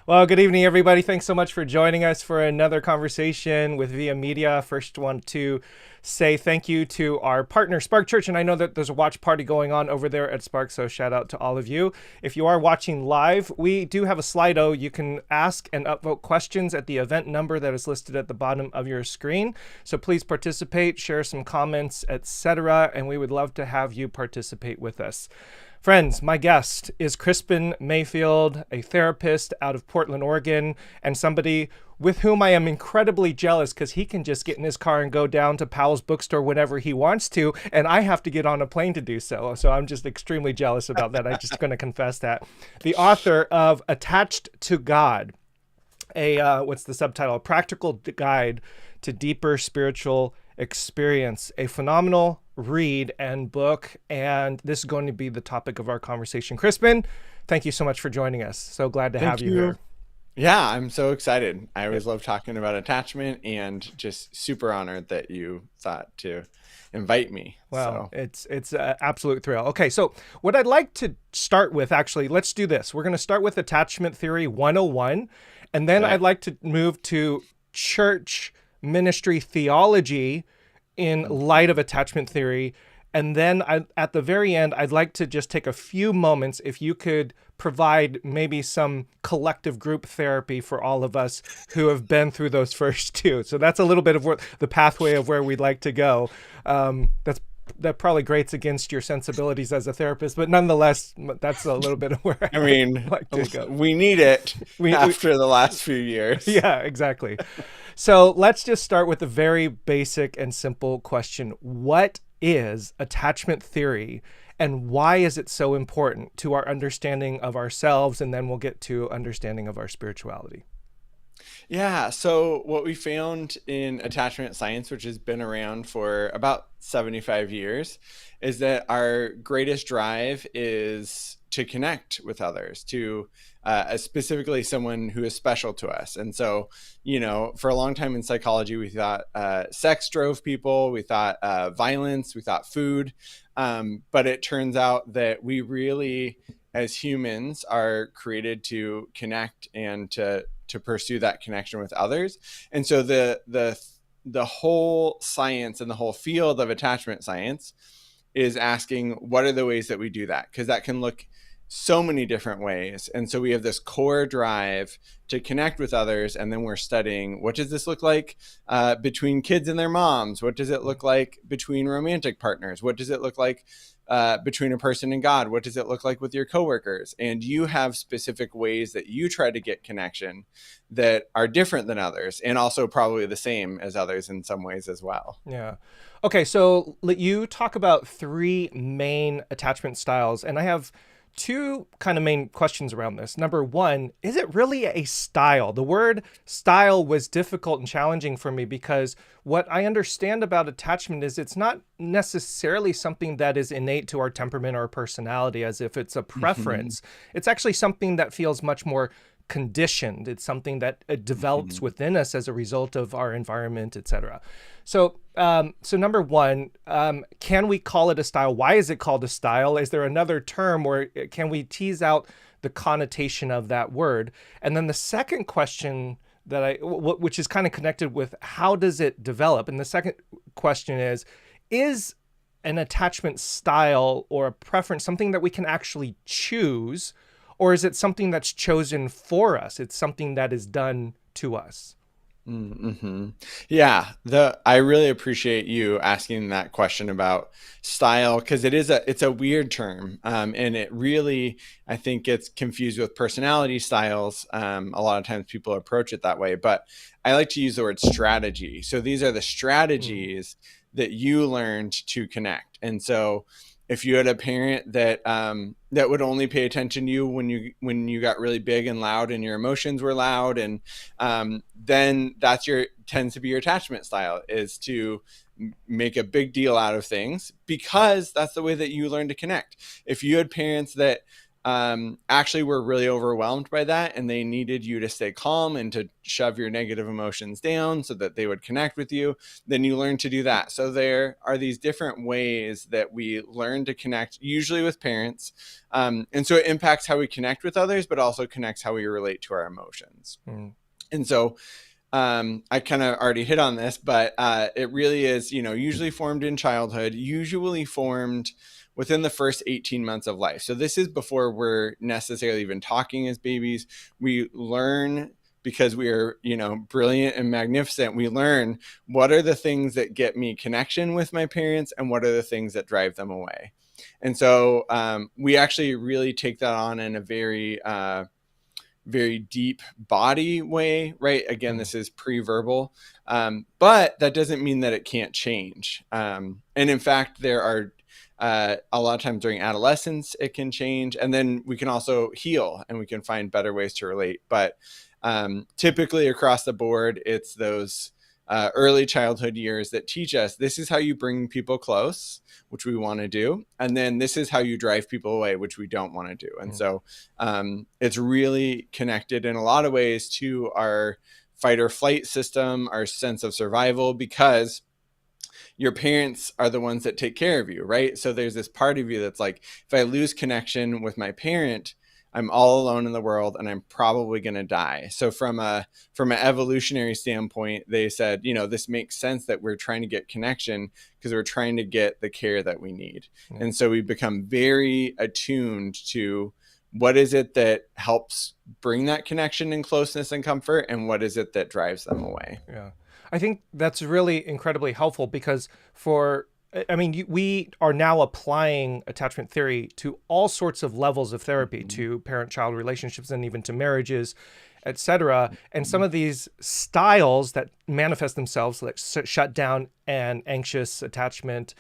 Well, good evening, everybody. Thanks so much for joining us for another conversation with Via Media. First, want to say thank you to our partner, Spark Church. And I know that there's a watch party going on over there at Spark, so shout out to all of you. If you are watching live, we do have a Sli.do. You can ask and upvote questions at the event number that is listed at the bottom of your screen. So please participate, share some comments, etc. And we would love to have you participate with us. Friends, my guest is Krispin Mayfield, a therapist out of Portland, Oregon, and somebody with whom I am incredibly jealous because he can just get in his car and go down to Powell's bookstore whenever he wants to, and I have to get on a plane to do so. So I'm just extremely jealous about that. I'm just going to confess that. The author of Attached to God, what's the subtitle? A Practical Guide to Deeper Spiritual Experience, a phenomenal read and book, and this is going to be the topic of our conversation. Krispin, thank you so much for joining us. So glad to have you here. Yeah, I'm so excited. I always love talking about attachment, and just super honored that you thought to invite me. Well, it's an absolute thrill. Okay, so what I'd like to start with, actually, let's do this. We're going to start with Attachment Theory 101, and then I'd like to move to church ministry theology in light of attachment theory. And then at the very end, I'd like to just take a few moments, if you could provide maybe some collective group therapy for all of us who have been through those first two. So that's a little bit of the pathway of where we'd like to go. That probably grates against your sensibilities as a therapist, but nonetheless, that's a little bit of where I mean, like to go. We need it after the last few years. Yeah, exactly. So let's just start with a very basic and simple question. What is attachment theory, and why is it so important to our understanding of ourselves? And then we'll get to understanding of our spirituality. Yeah, so what we found in attachment science, which has been around for about 75 years, is that our greatest drive is to connect with others, to specifically someone who is special to us. And so, for a long time in psychology, we thought sex drove people, we thought violence, we thought food. But it turns out that we really, as humans, are created to connect and to pursue that connection with others. And so the whole science and the whole field of attachment science is asking, what are the ways that we do that? Because that can look so many different ways. And so we have this core drive to connect with others. And then we're studying, what does this look like between kids and their moms? What does it look like between romantic partners? What does it look like between a person and God? What does it look like with your coworkers? And you have specific ways that you try to get connection that are different than others, and also probably the same as others in some ways as well. Yeah. Okay, so you talk about three main attachment styles, and I have two kind of main questions around this. Number one, is it really a style? The word style was difficult and challenging for me because what I understand about attachment is it's not necessarily something that is innate to our temperament or personality as if it's a preference. It's actually something that feels much more conditioned. It's something that develops within us as a result of our environment, etc. So number one, can we call it a style? Why is it called a style? Is there another term, or can we tease out the connotation of that word? And then the second question which is kind of connected with how does it develop? And the second question is an attachment style or a preference something that we can actually choose, or is it something that's chosen for us? It's something that is done to us. Yeah, I really appreciate you asking that question about style, because it's a weird term, and it really, I think, gets confused with personality styles. A lot of times people approach it that way, but I like to use the word strategy. So these are the strategies that you learned to connect. And so if you had a parent that would only pay attention to you when you got really big and loud and your emotions were loud, and then tends to be your attachment style, is to make a big deal out of things because that's the way that you learn to connect. If you had parents that actually were really overwhelmed by that, and they needed you to stay calm and to shove your negative emotions down so that they would connect with you, then you learn to do that. So there are these different ways that we learn to connect, usually with parents. And so it impacts how we connect with others, but also connects how we relate to our emotions. And so I kind of already hit on this, but it really is, usually formed in childhood, usually formed within the first 18 months of life. So this is before we're necessarily even talking as babies. We learn because we are, brilliant and magnificent. We learn what are the things that get me connection with my parents and what are the things that drive them away. And so we actually really take that on in a very deep body way, right? Again, this is pre-verbal, but that doesn't mean that it can't change. And in fact, there are a lot of times during adolescence, it can change. And then we can also heal and we can find better ways to relate. But typically across the board, it's those early childhood years that teach us this is how you bring people close, which we want to do. And then this is how you drive people away, which we don't want to do. And so it's really connected in a lot of ways to our fight or flight system, our sense of survival, because your parents are the ones that take care of you, right? So there's this part of you that's like, if I lose connection with my parent, I'm all alone in the world and I'm probably going to die. So from an evolutionary standpoint, they said, this makes sense that we're trying to get connection because we're trying to get the care that we need. And so we become very attuned to what is it that helps bring that connection and closeness and comfort, and what is it that drives them away. Yeah. I think that's really incredibly helpful because we are now applying attachment theory to all sorts of levels of therapy, to parent-child relationships and even to marriages, etc. And some of these styles that manifest themselves, like shut down and anxious attachment,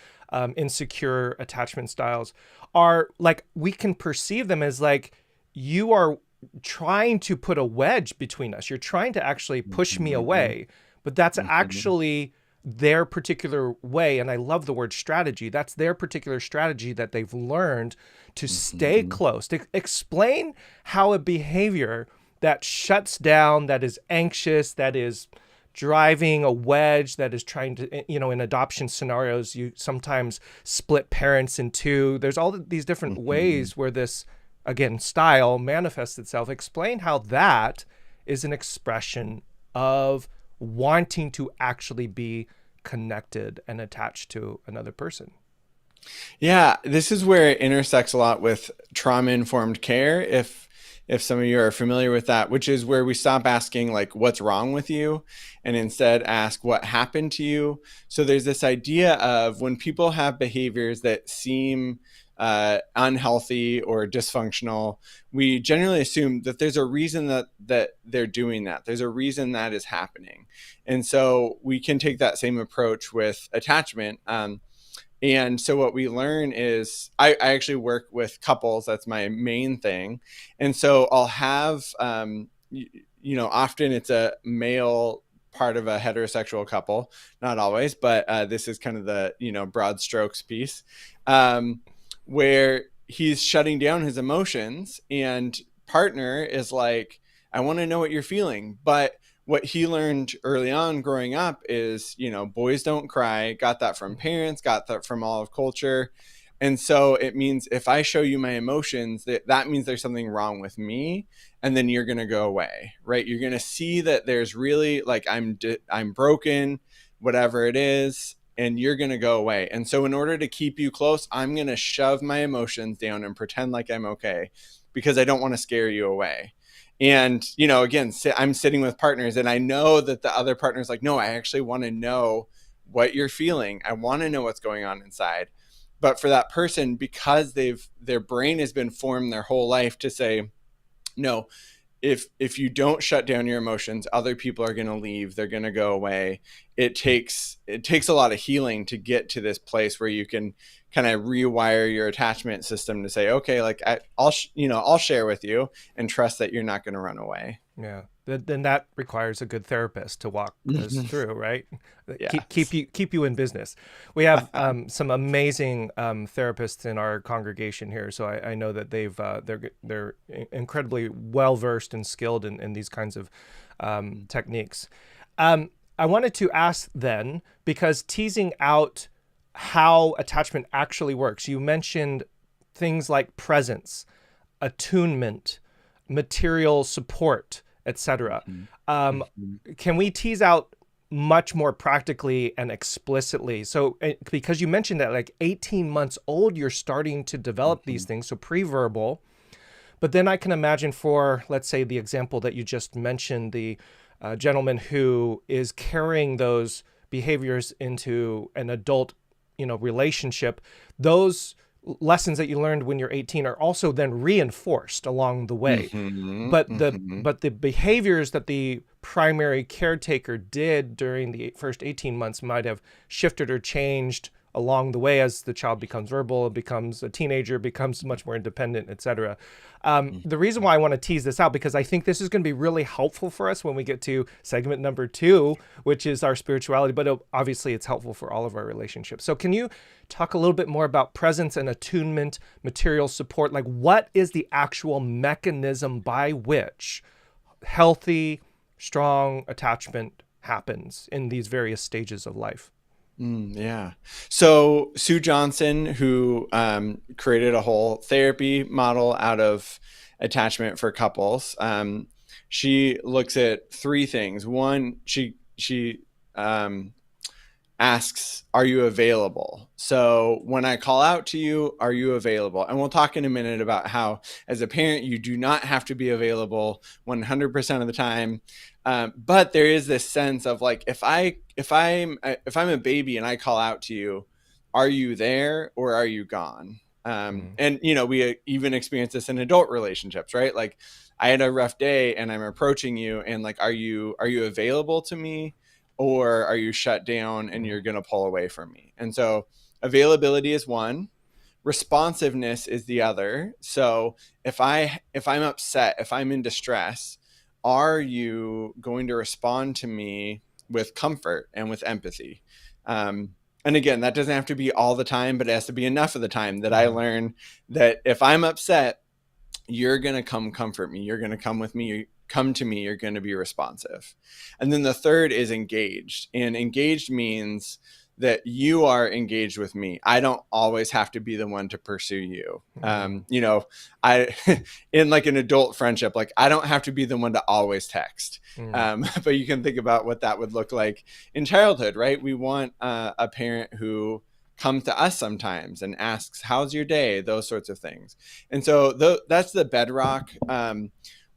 insecure attachment styles, are like, we can perceive them as like, you are trying to put a wedge between us. You're trying to actually push me away. But that's actually their particular way. And I love the word strategy. That's their particular strategy that they've learned to stay close. To explain how a behavior that shuts down, that is anxious, that is driving a wedge, that is trying to, in adoption scenarios, you sometimes split parents in two. There's all these different ways where this, again, style manifests itself. Explain how that is an expression of wanting to actually be connected and attached to another person. Yeah, this is where it intersects a lot with trauma-informed care, if some of you are familiar with that, which is where we stop asking like, what's wrong with you? And instead ask, what happened to you? So there's this idea of when people have behaviors that seem unhealthy or dysfunctional, we generally assume that there's a reason that they're doing that. There's a reason that is happening. And so we can take that same approach with attachment. And so what we learn is I actually work with couples. That's my main thing. And so I'll have, often it's a male part of a heterosexual couple, not always, but this is kind of the, broad strokes piece. Where he's shutting down his emotions and partner is like, I want to know what you're feeling. But what he learned early on growing up is, boys don't cry, got that from parents, got that from all of culture. And so it means if I show you my emotions, that means there's something wrong with me. And then you're going to go away, right? You're going to see that there's really like, I'm broken, whatever it is. And you're going to go away. And so in order to keep you close, I'm going to shove my emotions down and pretend like I'm okay because I don't want to scare you away. And, again, I'm sitting with partners and I know that the other partner's like, no, I actually want to know what you're feeling. I want to know what's going on inside. But for that person, because their brain has been formed their whole life to say, no, if you don't shut down your emotions, other people are going to leave. They're going to go away. It takes a lot of healing to get to this place where you can kind of rewire your attachment system to say, okay, like I'll share with you and trust that you're not going to run away. Yeah. then that requires a good therapist to walk us through, right? Yeah. Keep you in business. We have some amazing therapists in our congregation here, so I know that they're incredibly well versed and skilled in these kinds of techniques. I wanted to ask then, because teasing out how attachment actually works, you mentioned things like presence, attunement, material support, etc. Can we tease out much more practically and explicitly? So because you mentioned that like 18 months old, you're starting to develop these things, so pre-verbal. But then I can imagine for, let's say, the example that you just mentioned, the gentleman who is carrying those behaviors into an adult, relationship, those lessons that you learned when you're 18 are also then reinforced along the way. But the behaviors that the primary caretaker did during the first 18 months might have shifted or changed along the way as the child becomes verbal, becomes a teenager, becomes much more independent, etc. The reason why I want to tease this out, because I think this is going to be really helpful for us when we get to segment number 2, which is our spirituality, but obviously it's helpful for all of our relationships. So can you talk a little bit more about presence and attunement, material support? Like, what is the actual mechanism by which healthy, strong attachment happens in these various stages of life? Yeah. So Sue Johnson, who created a whole therapy model out of attachment for couples, she looks at 3 things. One, she asks, are you available? So when I call out to you, are you available? And we'll talk in a minute about how, as a parent, you do not have to be available 100% of the time. But there is this sense of like, if I'm a baby and I call out to you, are you there or are you gone? And we even experience this in adult relationships, right? Like, I had a rough day and I'm approaching you, and like, are you available to me, or are you shut down and you're going to pull away from me? And so availability is one, responsiveness is the other. So if I'm upset, if I'm in distress, are you going to respond to me with comfort and with empathy? And again, that doesn't have to be all the time, but it has to be enough of the time that I learn that if I'm upset, you're going to come comfort me. You're going to come with me. Come to me. You're going to be responsive. And then the third is engaged. And engaged means that you are engaged with me. I don't always have to be the one to pursue you. I, in like an adult friendship, like I don't have to be the one to always text. But you can think about what that would look like in childhood, right? We want a parent who comes to us sometimes and asks, how's your day? Those sorts of things. And so that's the bedrock.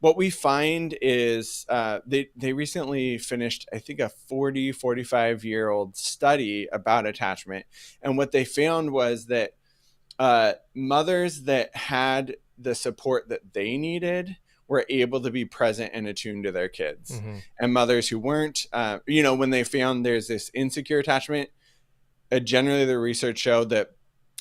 What we find is they recently finished, I think, a 45-year-old study about attachment. And what they found was that mothers that had the support that they needed were able to be present and attuned to their kids. And mothers who weren't, when they found there's this insecure attachment, generally the research showed that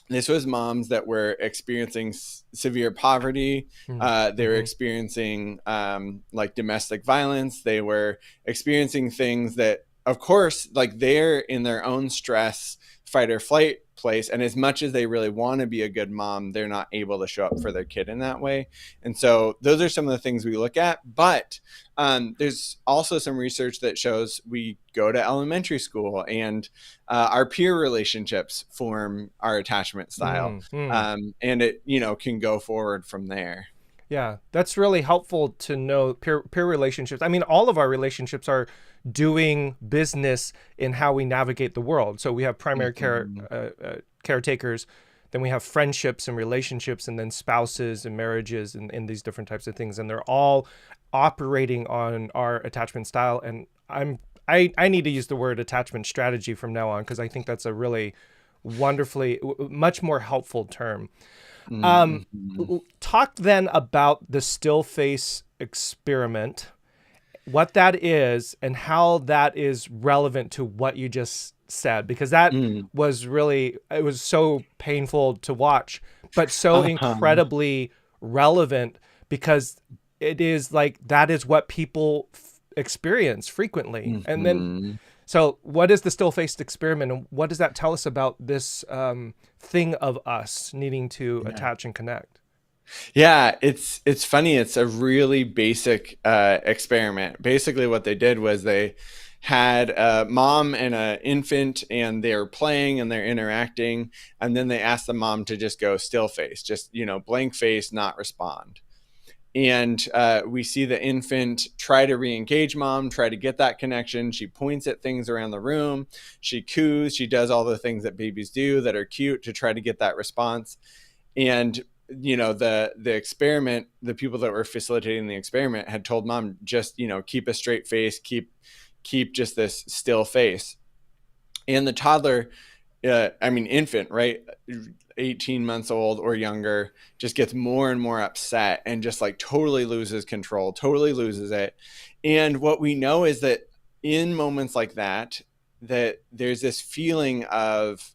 this was moms that were experiencing severe poverty. They were experiencing like domestic violence. They were experiencing things that, of course, like they're in their own stress, fight or flight place. And as much as they really want to be a good mom, they're not able to show up for their kid in that way. And so those are some of the things we look at. But there's also some research that shows we go to elementary school and our peer relationships form our attachment style. And it, can go forward from there. Yeah, that's really helpful to know peer relationships. I mean, all of our relationships are doing business in how we navigate the world. So we have primary caretakers, then we have friendships and relationships, and then spouses and marriages and these different types of things. And they're all operating on our attachment style. And I need to use the word attachment strategy from now on, because I think that's a really wonderfully, much more helpful term. Talk then about the still face experiment, what that is and how that is relevant to what you just said, because that was really, it was so painful to watch, but so incredibly relevant, because it is like that is what people experience frequently. And then, Mm-hmm. so what is the still-faced experiment, and what does that tell us about this thing of us needing to attach and connect? Yeah, it's funny. It's a really basic experiment. Basically, what they did was they had a mom and an infant, and they're playing and they're interacting, and then they asked the mom to just go still face, just blank face, not respond. And we see the infant try to re-engage mom, try to get that connection. She points at things around the room. She coos. She does all the things that babies do that are cute to try to get that response. And the experiment, the people that were facilitating the experiment had told mom, just keep a straight face, keep just this still face. And the toddler, infant, right, 18 months old or younger, just gets more and more upset and just like totally loses control, totally loses it. And what we know is that in moments like that there's this feeling of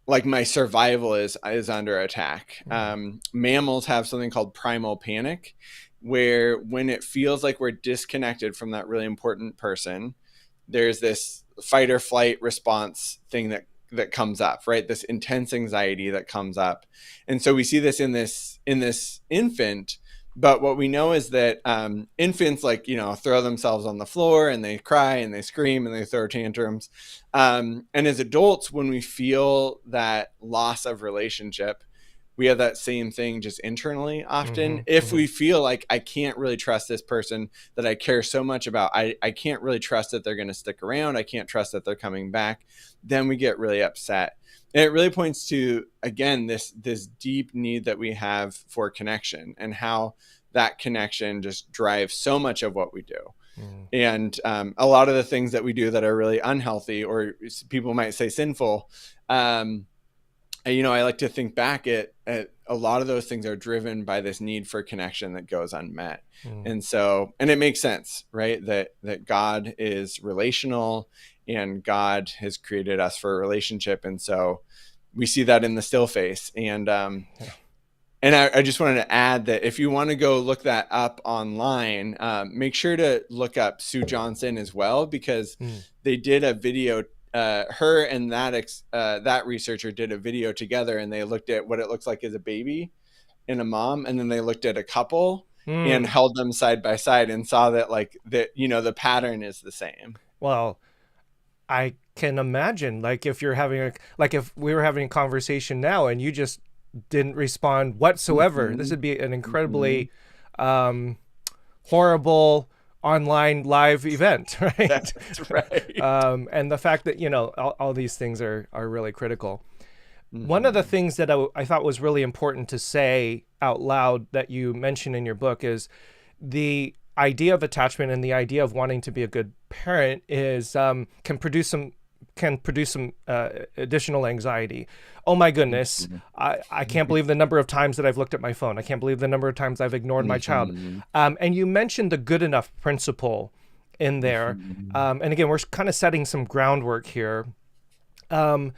like my survival is under attack. Mammals have something called primal panic, where when it feels like we're disconnected from that really important person, there's this fight or flight response thing that comes up, right? This intense anxiety that comes up. And so we see this in this infant. But what we know is that infants throw themselves on the floor and they cry and they scream and they throw tantrums. And as adults, when we feel that loss of relationship, we have that same thing just internally often. If we feel like I can't really trust this person that I care so much about, I can't really trust that they're going to stick around, I can't trust that they're coming back, then we get really upset. And it really points to, again, this deep need that we have for connection, and how that connection just drives so much of what we do. And a lot of the things that we do that are really unhealthy, or people might say sinful, I like to think back at a lot of those things are driven by this need for connection that goes unmet. And it makes sense, right? That God is relational and God has created us for a relationship. And so we see that in the still face. And I just wanted to add that if you want to go look that up online, make sure to look up Sue Johnson as well, because they did a video. Her and that researcher did a video together, and they looked at what it looks like as a baby and a mom, and then they looked at a couple and held them side by side and saw that the pattern is the same. Well, I can imagine, like, if you're having if we were having a conversation now and you just didn't respond whatsoever, this would be an incredibly horrible online live event, right? That's right. And the fact that all these things are really critical. One of the things that I thought was really important to say out loud that you mentioned in your book is the idea of attachment, and the idea of wanting to be a good parent is can produce some additional anxiety. Oh my goodness, I can't believe the number of times that I've looked at my phone. I can't believe the number of times I've ignored my child. And you mentioned the good enough principle in there. And again, we're kind of setting some groundwork here. I'm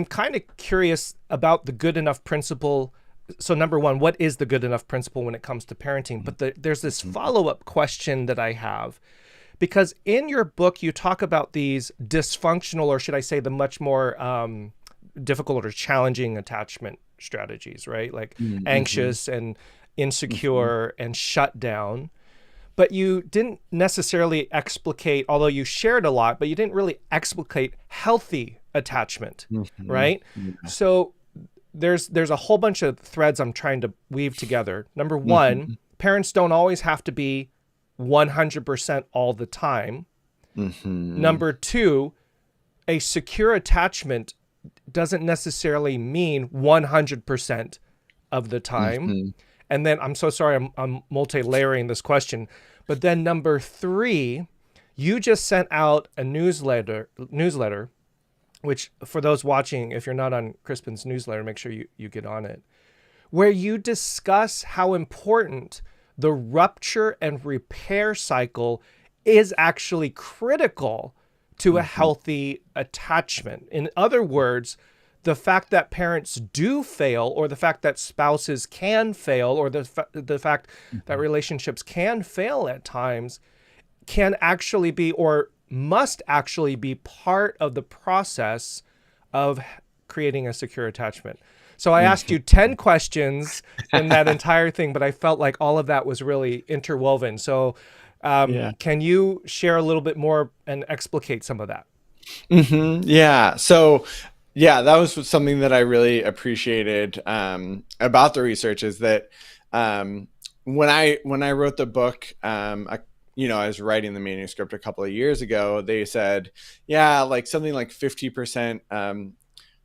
kind of curious about the good enough principle. So number one, what is the good enough principle when it comes to parenting? But there's this follow-up question that I have. Because in your book, you talk about these dysfunctional, or should I say the much more difficult or challenging attachment strategies, right? Like anxious and insecure and shut down. But you didn't necessarily explicate, although you shared a lot, but you didn't really explicate healthy attachment, right? So there's a whole bunch of threads I'm trying to weave together. Number one, parents don't always have to be 100% all the time. Number two, a secure attachment doesn't necessarily mean 100% of the time. And then I'm so sorry, I'm multi-layering this question. But then number three, you just sent out a newsletter, which for those watching, if you're not on Krispin's newsletter, make sure you get on it, where you discuss how important the rupture and repair cycle is actually critical to a healthy attachment. In other words, the fact that parents do fail, or the fact that spouses can fail, or the fact that relationships can fail at times, can actually be, or must actually be, part of the process of creating a secure attachment. So I asked you 10 questions in that entire thing, but I felt like all of that was really interwoven. So Yeah. can you share a little bit more and explicate some of that? Yeah. So, yeah, that was something that I really appreciated about the research, is that when I wrote the book, I was writing the manuscript a couple of years ago. They said, yeah, like something like 50%.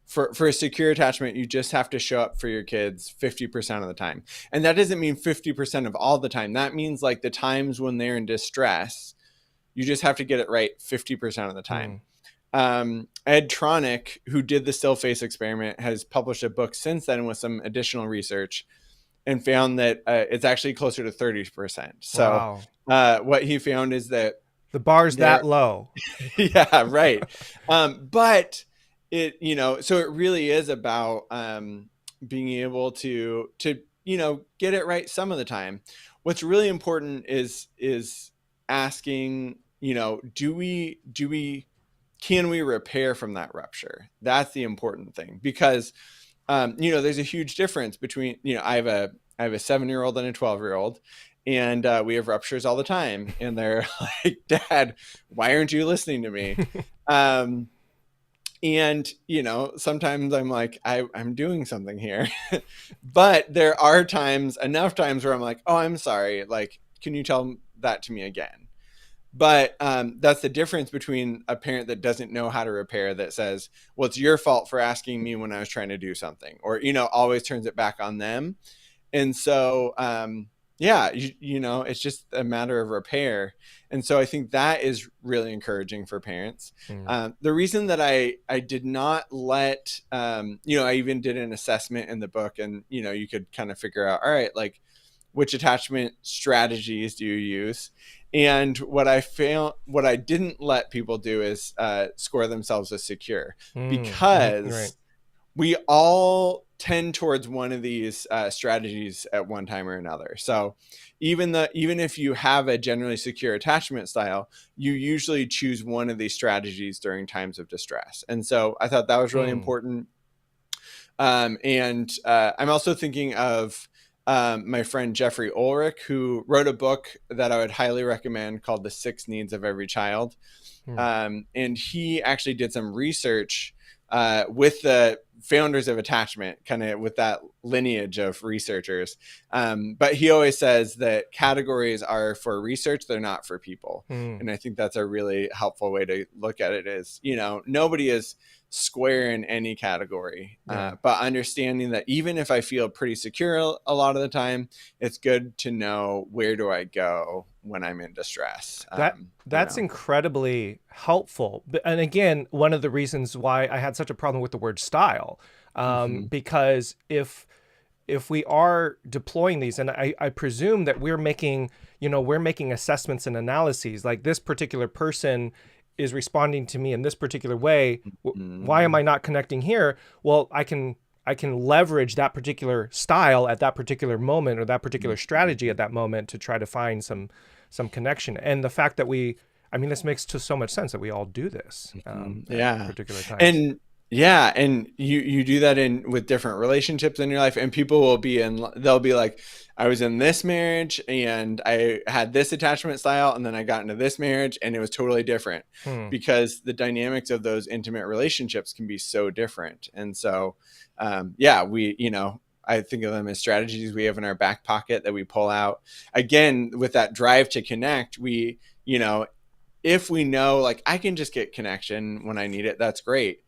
For a secure attachment, you just have to show up for your kids 50% of the time. And that doesn't mean 50% of all the time. That means like the times when they're in distress, you just have to get it right 50% of the time. Ed Tronick, who did the still face experiment, has published a book since then with some additional research and found that it's actually closer to 30%. So what he found is that the bar's that low. Yeah, right. But so it really is about being able to get it right some of the time. What's really important is asking, can we repair from that rupture? That's the important thing, because there's a huge difference between, I have a 7-year-old and a 12-year-old, and we have ruptures all the time, and they're like, Dad, why aren't you listening to me? And sometimes I'm like, I'm doing something here. But there are enough times where I'm like, oh, I'm sorry, like, can you tell that to me again? But that's the difference between a parent that doesn't know how to repair, that says, well, it's your fault for asking me when I was trying to do something, or always turns it back on them. And so it's just a matter of repair. And so I think that is really encouraging for parents. The reason that I did not let I even did an assessment in the book, and you could kind of figure out, all right, like, which attachment strategies do you use? And what I didn't let people do is score themselves as secure, because we all tend towards one of these strategies at one time or another. So even if you have a generally secure attachment style, you usually choose one of these strategies during times of distress. And so I thought that was really important. And I'm also thinking of my friend Jeffrey Ulrich, who wrote a book that I would highly recommend called The 6 Needs of Every Child. And he actually did some research with the founders of attachment, kind of with that lineage of researchers. But he always says that categories are for research, they're not for people. And I think that's a really helpful way to look at it, is, nobody is square in any category, but understanding that even if I feel pretty secure a lot of the time, it's good to know, where do I go when I'm in distress? That's incredibly helpful. And again, one of the reasons why I had such a problem with the word style, because if we are deploying these, and I presume that we're making assessments and analyses, like, this particular person is responding to me in this particular way. Why am I not connecting here? Well, I can leverage that particular style at that particular moment, or that particular strategy at that moment, to try to find some connection. And the fact that this makes so much sense that we all do this at particular times. And and you do that with different relationships in your life, and people they'll be like, I was in this marriage and I had this attachment style, and then I got into this marriage and it was totally different, because the dynamics of those intimate relationships can be so different. And so I think of them as strategies we have in our back pocket that we pull out. Again, with that drive to connect, if we know, like, I can just get connection when I need it, that's great.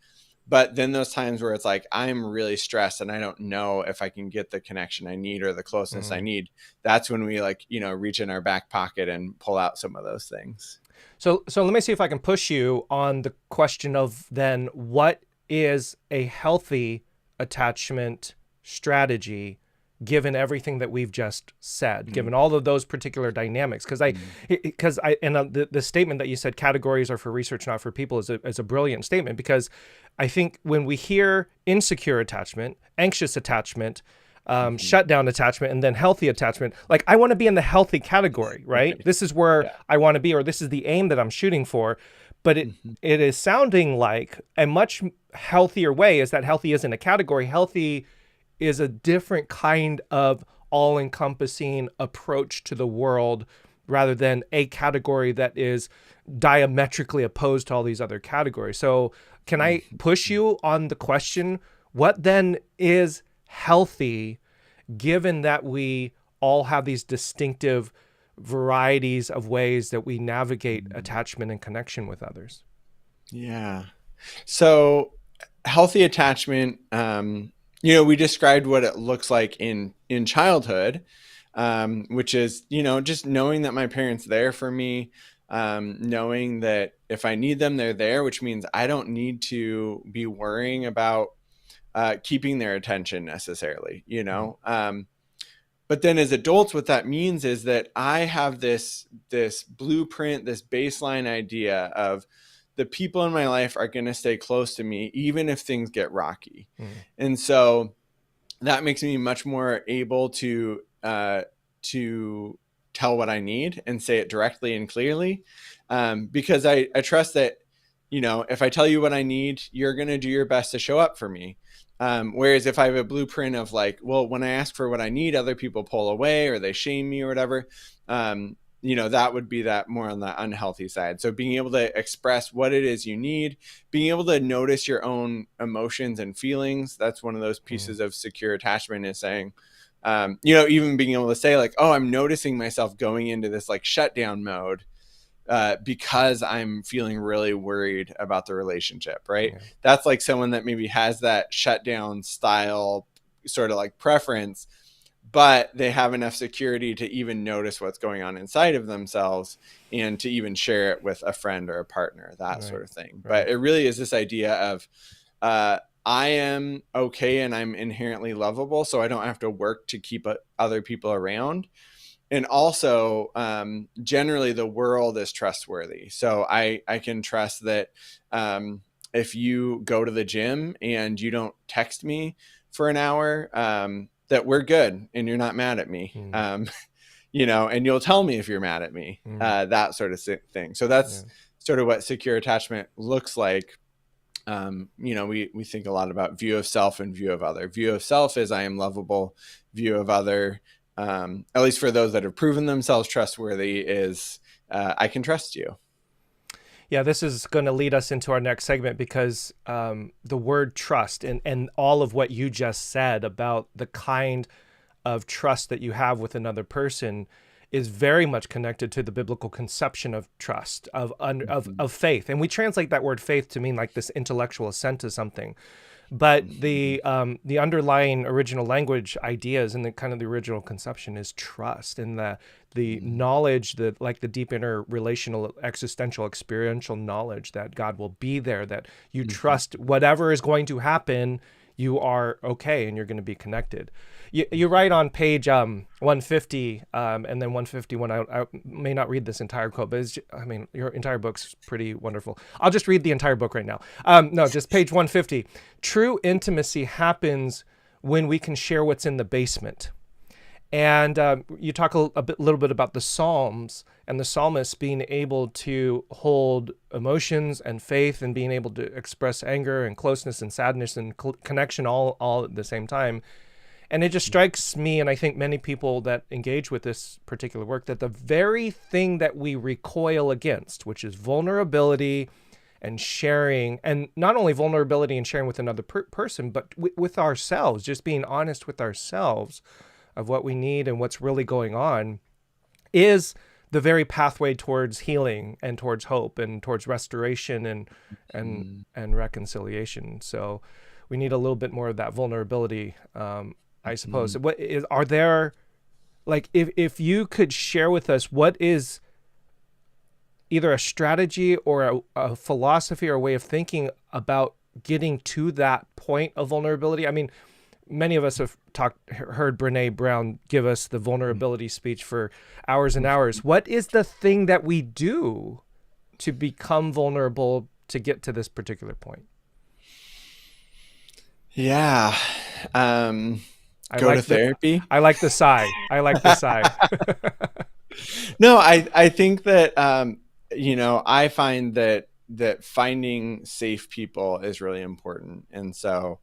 But then those times where it's like, I'm really stressed and I don't know if I can get the connection I need or the closeness I need, that's when we reach in our back pocket and pull out some of those things. So let me see if I can push you on the question of, then, what is a healthy attachment strategy given everything that we've just said, given all of those particular dynamics. The statement that you said, categories are for research, not for people, is a brilliant statement, because I think when we hear insecure attachment, anxious attachment, shutdown attachment, and then healthy attachment, like, I want to be in the healthy category, right? This is where I want to be, or this is the aim that I'm shooting for. But it is sounding like a much healthier way is that healthy isn't a category. Healthy is a different kind of all-encompassing approach to the world, rather than a category that is diametrically opposed to all these other categories. So can I push you on the question, what then is healthy, given that we all have these distinctive varieties of ways that we navigate attachment and connection with others? Yeah. So healthy attachment, we described what it looks like in childhood, which is, just knowing that my parents are there for me, knowing that if I need them, they're there, which means I don't need to be worrying about keeping their attention necessarily, But then as adults, what that means is that I have this blueprint, this baseline idea of the people in my life are going to stay close to me, even if things get rocky. And so that makes me much more able to tell what I need and say it directly and clearly, because I trust that, if I tell you what I need, you're going to do your best to show up for me. Whereas if I have a blueprint of like, well, when I ask for what I need, other people pull away or they shame me or whatever, that would be that more on the unhealthy side. So being able to express what it is you need, being able to notice your own emotions and feelings. That's one of those pieces of secure attachment, is saying, even being able to say like, oh, I'm noticing myself going into this like shutdown mode, because I'm feeling really worried about the relationship, right? Yeah. That's like someone that maybe has that shutdown style sort of like preference, but they have enough security to even notice what's going on inside of themselves and to even share it with a friend or a partner, that sort of thing. Right. But it really is this idea of, I am okay and I'm inherently lovable, so I don't have to work to keep other people around. And also, generally, the world is trustworthy. So I can trust that if you go to the gym and you don't text me for an hour, that we're good and you're not mad at me, and you'll tell me if you're mad at me, that sort of thing. So that's sort of what secure attachment looks like. We think a lot about view of self and view of other. View of self is I am lovable. View of other, at least for those that have proven themselves trustworthy, is I can trust you. Yeah, this is going to lead us into our next segment, because the word trust and all of what you just said about the kind of trust that you have with another person is very much connected to the biblical conception of trust, of faith. And we translate that word faith to mean like this intellectual assent to something. But the underlying original language ideas and the kind of the original conception is trust, and the knowledge, that like the deep inner relational, existential, experiential knowledge that God will be there, that you trust whatever is going to happen, you are okay and you're going to be connected. You write on page 150 and then 151. I may not read this entire quote, but your entire book's pretty wonderful. I'll just read the entire book right now. Just page 150. True intimacy happens when we can share what's in the basement. And you talk a little bit about the Psalms and the psalmist being able to hold emotions and faith and being able to express anger and closeness and sadness and connection all at the same time. And it just strikes me, and I think many people that engage with this particular work, that the very thing that we recoil against, which is vulnerability and sharing, and not only vulnerability and sharing with another person, but with ourselves, just being honest with ourselves of what we need and what's really going on, is the very pathway towards healing and towards hope and towards restoration and reconciliation. So we need a little bit more of that vulnerability, I suppose. Are there, like, if you could share with us, what is either a strategy or a philosophy or a way of thinking about getting to that point of vulnerability? I mean, many of us have heard Brene Brown give us the vulnerability speech for hours and hours. What is the thing that we do to become vulnerable to get to this particular point? Yeah. I Go like to therapy. I like the sigh. I like the sigh. No, I think that, I find that finding safe people is really important. And so,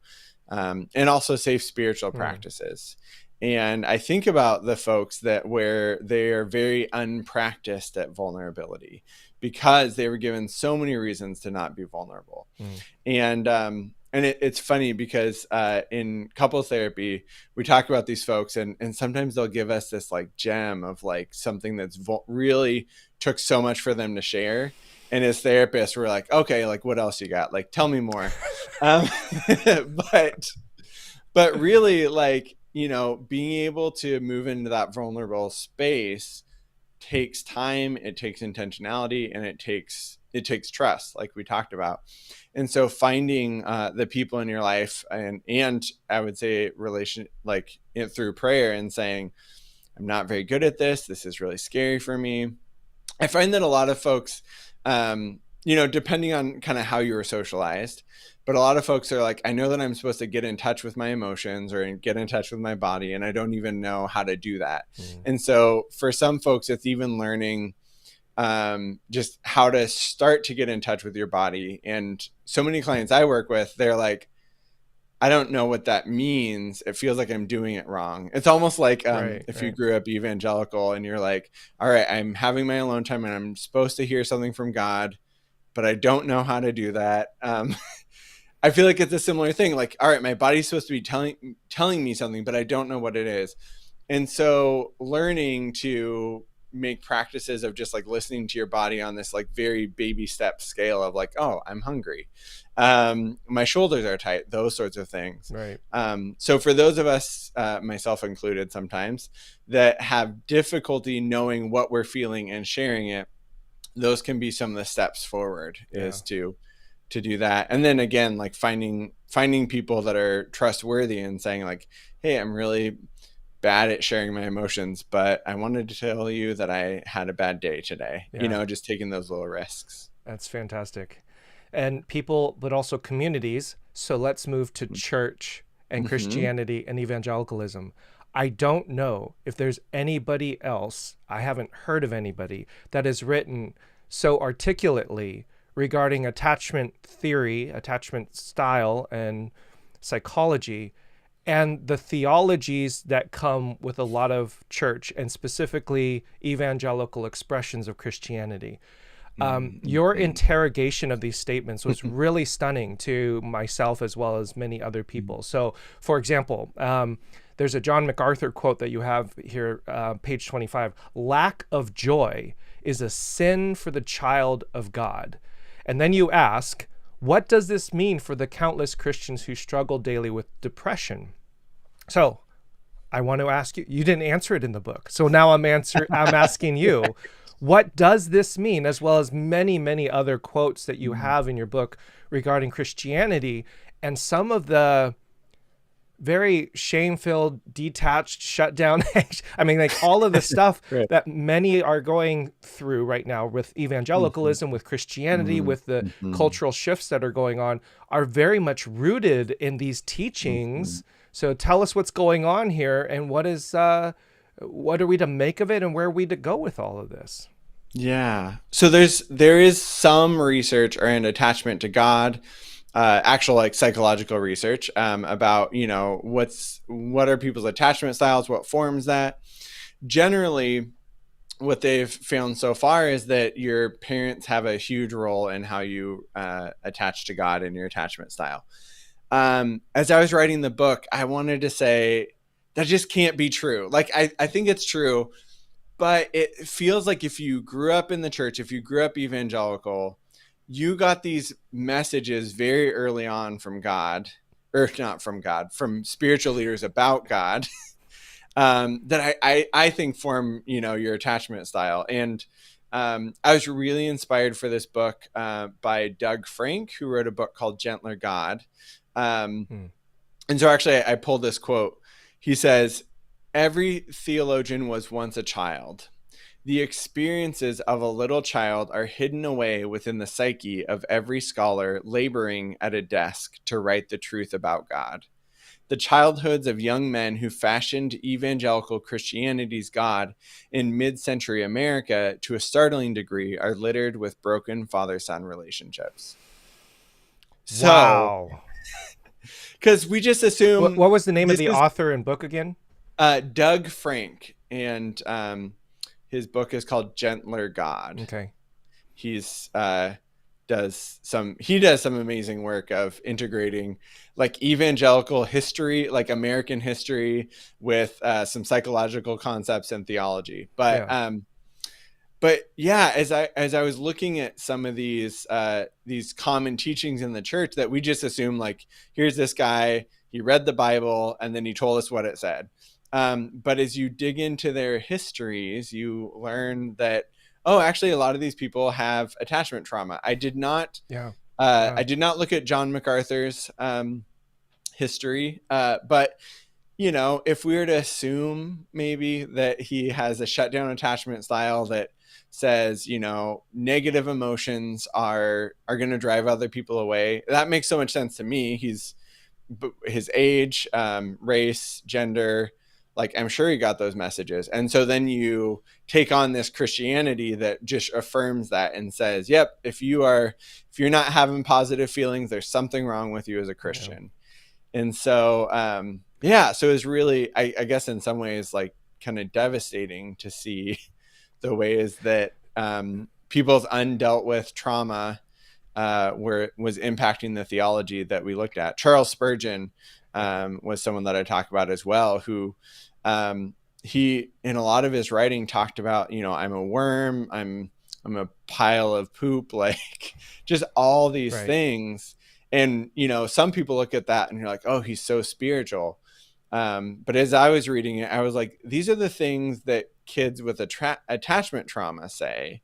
and also safe spiritual practices. And I think about the folks where they are very unpracticed at vulnerability because they were given so many reasons to not be vulnerable. And it's funny because in couples therapy, we talk about these folks and sometimes they'll give us this like gem of like something that's really took so much for them to share. And as therapists, we're like, okay, like what else you got? Like, tell me more. But really, like, being able to move into that vulnerable space takes time, it takes intentionality, and it takes trust, like we talked about. And so finding the people in your life and I would say through prayer and saying, I'm not very good at this. This is really scary for me. I find that a lot of folks, depending on kind of how you were socialized, but a lot of folks are like, I know that I'm supposed to get in touch with my emotions or get in touch with my body, and I don't even know how to do that. And so for some folks, it's even learning just how to start to get in touch with your body. And so many clients I work with, they're like, I don't know what that means. It feels like I'm doing it wrong. It's almost like if you grew up evangelical and you're like, all right, I'm having my alone time and I'm supposed to hear something from God, but I don't know how to do that. I feel like it's a similar thing. Like, all right, my body's supposed to be telling me something, but I don't know what it is. And so learning to make practices of just like listening to your body on this like very baby step scale of like, oh, I'm hungry. My shoulders are tight, those sorts of things. Right. So for those of us, myself included sometimes, that have difficulty knowing what we're feeling and sharing it, those can be some of the steps forward is to do that. And then again, like finding people that are trustworthy and saying like, hey, I'm really bad at sharing my emotions, but I wanted to tell you that I had a bad day today. Just taking those little risks. That's fantastic. And people, but also communities. So let's move to church and Christianity and evangelicalism. I don't know if there's anybody else, I haven't heard of anybody that has written so articulately regarding attachment theory, attachment style, and psychology, and the theologies that come with a lot of church and specifically evangelical expressions of Christianity. Your interrogation of these statements was really stunning to myself as well as many other people. So, for example, there's a John MacArthur quote that you have here, page 25. Lack of joy is a sin for the child of God. And then you ask, what does this mean for the countless Christians who struggle daily with depression? So I want to ask you, you didn't answer it in the book. So now I'm asking you, what does this mean, as well as many, many other quotes that you have in your book regarding Christianity and some of the very shame-filled, detached, shut down. I mean, like all of the stuff that many are going through right now with evangelicalism, with Christianity, with the cultural shifts that are going on, are very much rooted in these teachings. So tell us what's going on here, and what are we to make of it, and where are we to go with all of this? Yeah. So there is some research around attachment to God, actual like psychological research about, what are people's attachment styles, what forms that. Generally, what they've found so far is that your parents have a huge role in how you attach to God and your attachment style. As I was writing the book, I wanted to say that just can't be true. Like, I think it's true, but it feels like if you grew up in the church, if you grew up evangelical, you got these messages very early on from God, or not from God, from spiritual leaders about God, that I think form, your attachment style. And I was really inspired for this book by Doug Frank, who wrote a book called Gentler God. And so actually I pulled this quote. He says, "Every theologian was once a child. The experiences of a little child are hidden away within the psyche of every scholar laboring at a desk to write the truth about God. The childhoods of young men who fashioned evangelical Christianity's God in mid-century America to a startling degree are littered with broken father-son relationships." So, Wow. because we just What assume was the name of this the is author and book again? Doug Frank, and his book is called Gentler God. Okay. He's does some amazing work of integrating like evangelical history, like American history, with some psychological concepts and theology. Yeah. But yeah, as I was looking at some of these common teachings in the church, that we just assume like, here's this guy, he read the Bible and then he told us what it said. But as you dig into their histories, you learn that, oh, actually, a lot of these people have attachment trauma. I did not Yeah. look at John MacArthur's history, but if we were to assume maybe that he has a shutdown attachment style that says, negative emotions are going to drive other people away, that makes so much sense to me. His age, race, gender, like I'm sure he got those messages. And so then you take on this Christianity that just affirms that and says, yep, if you're not having positive feelings, there's something wrong with you as a Christian. Yeah. And so, so it was really, I guess in some ways, like kind of devastating to see the ways that people's undealt with trauma was impacting the theology that we looked at. Charles Spurgeon was someone that I talk about as well, who he, in a lot of his writing, talked about, I'm a worm, I'm a pile of poop, like just all these things. And, some people look at that and you're like, oh, he's so spiritual. But as I was reading it, I was like, these are the things that kids with attachment trauma say.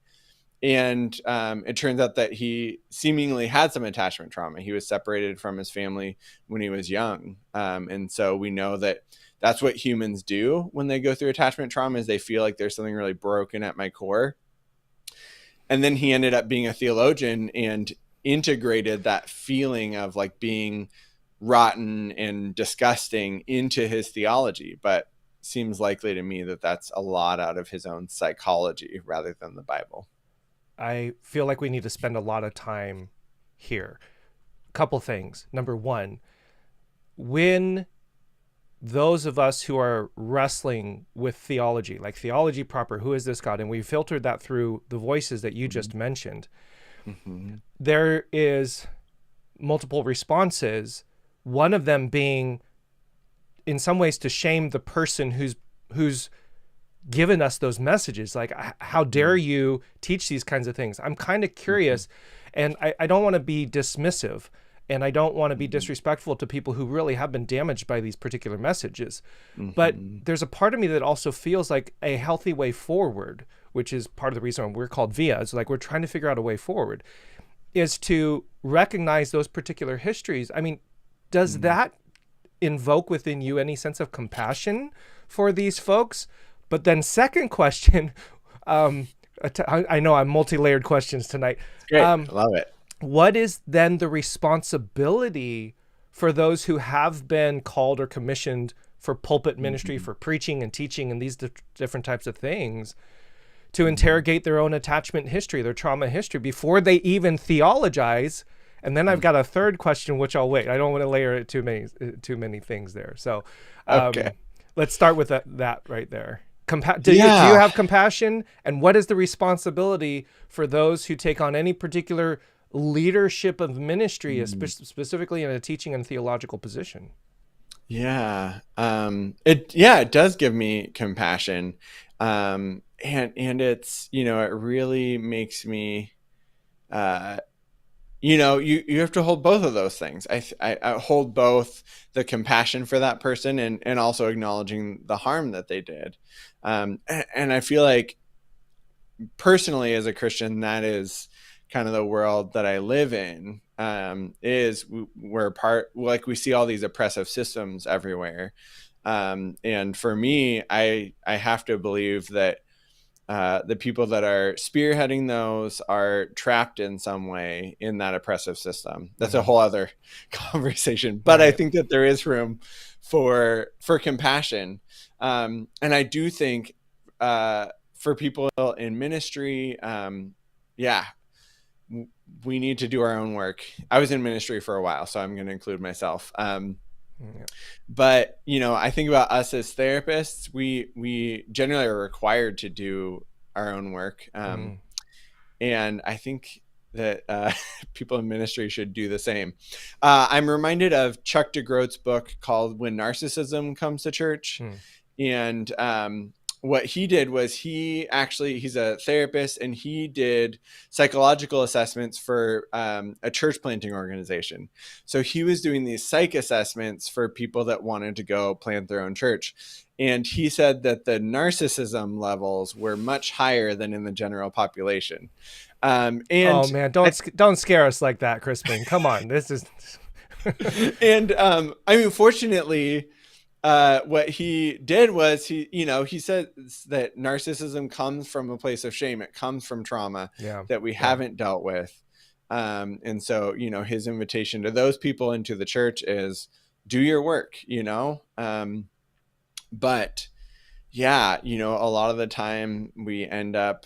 And it turns out that he seemingly had some attachment trauma. He was separated from his family when he was young. And so we know that that's what humans do when they go through attachment trauma, is they feel like there's something really broken at my core. And then he ended up being a theologian and integrated that feeling of like being rotten and disgusting into his theology. But seems likely to me that that's a lot out of his own psychology rather than the Bible. I feel like we need to spend a lot of time here. A couple things. Number one, when those of us who are wrestling with theology, like theology proper, who is this God? And we filtered that through the voices that you just mentioned. Mm-hmm. There is multiple responses. One of them being, in some ways, to shame the person who's given us those messages. Like, how dare you teach these kinds of things? I'm kind of curious, and I don't want to be dismissive, and I don't want to be disrespectful to people who really have been damaged by these particular messages. But there's a part of me that also feels like a healthy way forward, which is part of the reason we're called VIA. It's like we're trying to figure out a way forward, is to recognize those particular histories. I mean, does that invoke within you any sense of compassion for these folks? But then second question, I know I'm multi-layered questions tonight. Great. I love it. What is then the responsibility for those who have been called or commissioned for pulpit ministry, for preaching and teaching and these different types of things, to interrogate their own attachment history, their trauma history, before they even theologize? And then I've got a third question, which I'll wait. I don't want to layer it too many things there. So let's start with that right there. Do you have compassion? And what is the responsibility for those who take on any particular leadership of ministry, specifically in a teaching and theological position? Yeah. It does give me compassion. And it's, it really makes me, you have to hold both of those things. I hold both the compassion for that person and also acknowledging the harm that they did. And I feel like personally as a Christian, that is kind of the world that I live in. is we're part, like we see all these oppressive systems everywhere. And for me, I have to believe that the people that are spearheading those are trapped in some way in that oppressive system. That's a whole other conversation, but I think that there is room for compassion. And I do think for people in ministry, we need to do our own work. I was in ministry for a while, so I'm going to include myself. But, I think about us as therapists, we generally are required to do our own work. And I think that people in ministry should do the same. I'm reminded of Chuck DeGroat's book called When Narcissism Comes to Church. And what he did was he's a therapist, and he did psychological assessments for a church planting organization. So he was doing these psych assessments for people that wanted to go plant their own church. And he said that the narcissism levels were much higher than in the general population. And oh man, don't scare us like that, Krispin. Come on, this is. And fortunately, what he did was he said that narcissism comes from a place of shame. It comes from trauma that we haven't dealt with. And so, his invitation to those people into the church is do your work, but a lot of the time we end up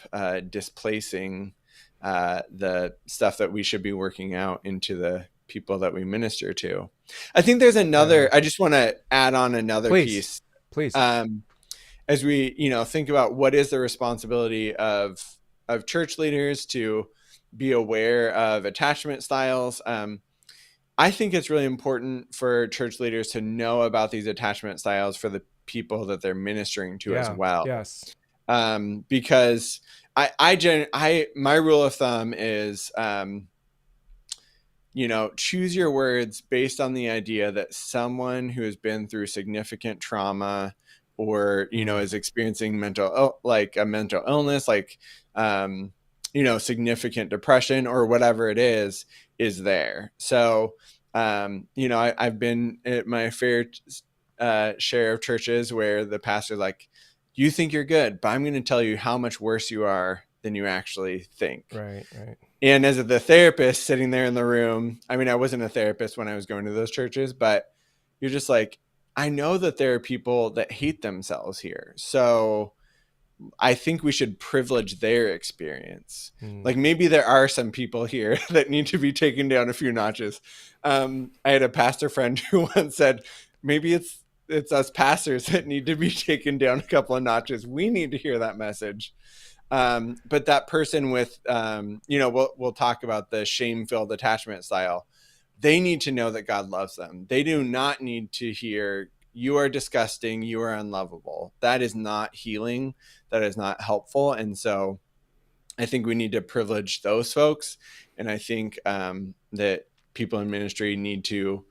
displacing the stuff that we should be working out into the people that we minister to. I think there's another, I just want to add on another piece. Please. As we, think about what is the responsibility of church leaders to be aware of attachment styles. I think it's really important for church leaders to know about these attachment styles for the people that they're ministering to as well. Yes. Because my rule of thumb is, choose your words based on the idea that someone who has been through significant trauma or, is experiencing a mental illness, significant depression or whatever it is there. So, I've been at my fair share of churches where the pastor's like, you think you're good, but I'm going to tell you how much worse you are than you actually think. Right. And as the therapist sitting there in the room, I wasn't a therapist when I was going to those churches, but you're just like, I know that there are people that hate themselves here. So I think we should privilege their experience. Like maybe there are some people here that need to be taken down a few notches. I had a pastor friend who once said, maybe it's us pastors that need to be taken down a couple of notches. We need to hear that message. But that person with, we'll talk about the shame-filled attachment style. They need to know that God loves them. They do not need to hear, you are disgusting, you are unlovable. That is not healing. That is not helpful. And so I think we need to privilege those folks. And I think that people in ministry need to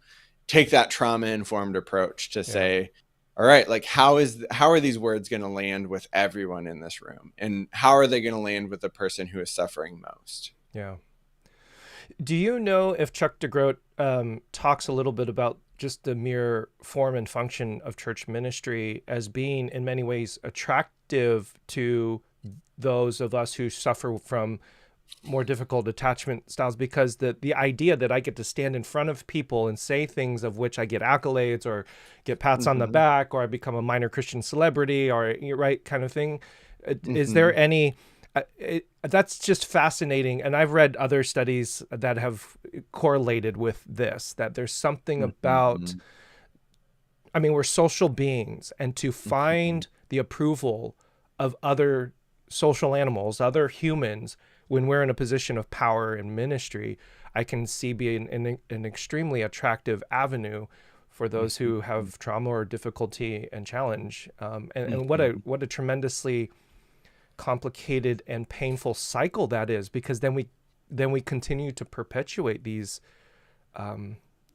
take that trauma-informed approach to say, all right, like how are these words going to land with everyone in this room? And how are they going to land with the person who is suffering most? Yeah. Do you know if Chuck DeGroat talks a little bit about just the mere form and function of church ministry as being in many ways attractive to those of us who suffer from more difficult attachment styles, because the idea that I get to stand in front of people and say things of which I get accolades or get pats on the back, or I become a minor Christian celebrity, or right kind of thing. Is there any, that's just fascinating. And I've read other studies that have correlated with this, that there's something about, we're social beings, and to find the approval of other social animals, other humans, when we're in a position of power and ministry, I can see being an extremely attractive avenue for those who have trauma or difficulty and challenge. And what a tremendously complicated and painful cycle that is, because then we continue to perpetuate these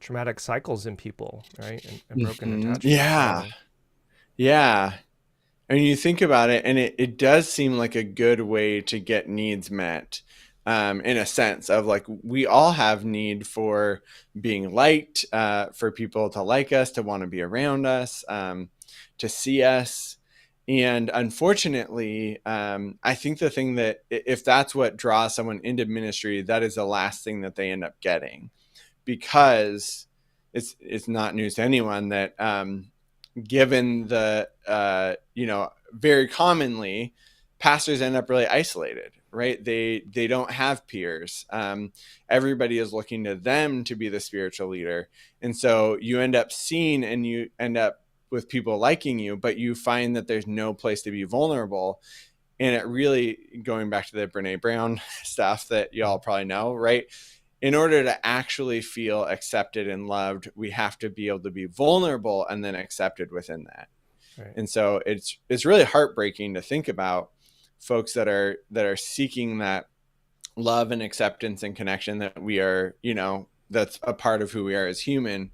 traumatic cycles in people, right? And broken attachments. Yeah. And you think about it, and it does seem like a good way to get needs met. in a sense of like, we all have need for being liked, for people to like us, to want to be around us, to see us. And unfortunately, I think the thing that, if that's what draws someone into ministry, that is the last thing that they end up getting, because it's not news to anyone that, given the, very commonly, pastors end up really isolated, right? They don't have peers. Everybody is looking to them to be the spiritual leader. And so you end up seeing, and you end up with people liking you, but you find that there's no place to be vulnerable. And it really, going back to the Brene Brown stuff that y'all probably know, right? In order to actually feel accepted and loved, we have to be able to be vulnerable and then accepted within that. Right. And so it's really heartbreaking to think about folks that are seeking that love and acceptance and connection that we are, that's a part of who we are as human.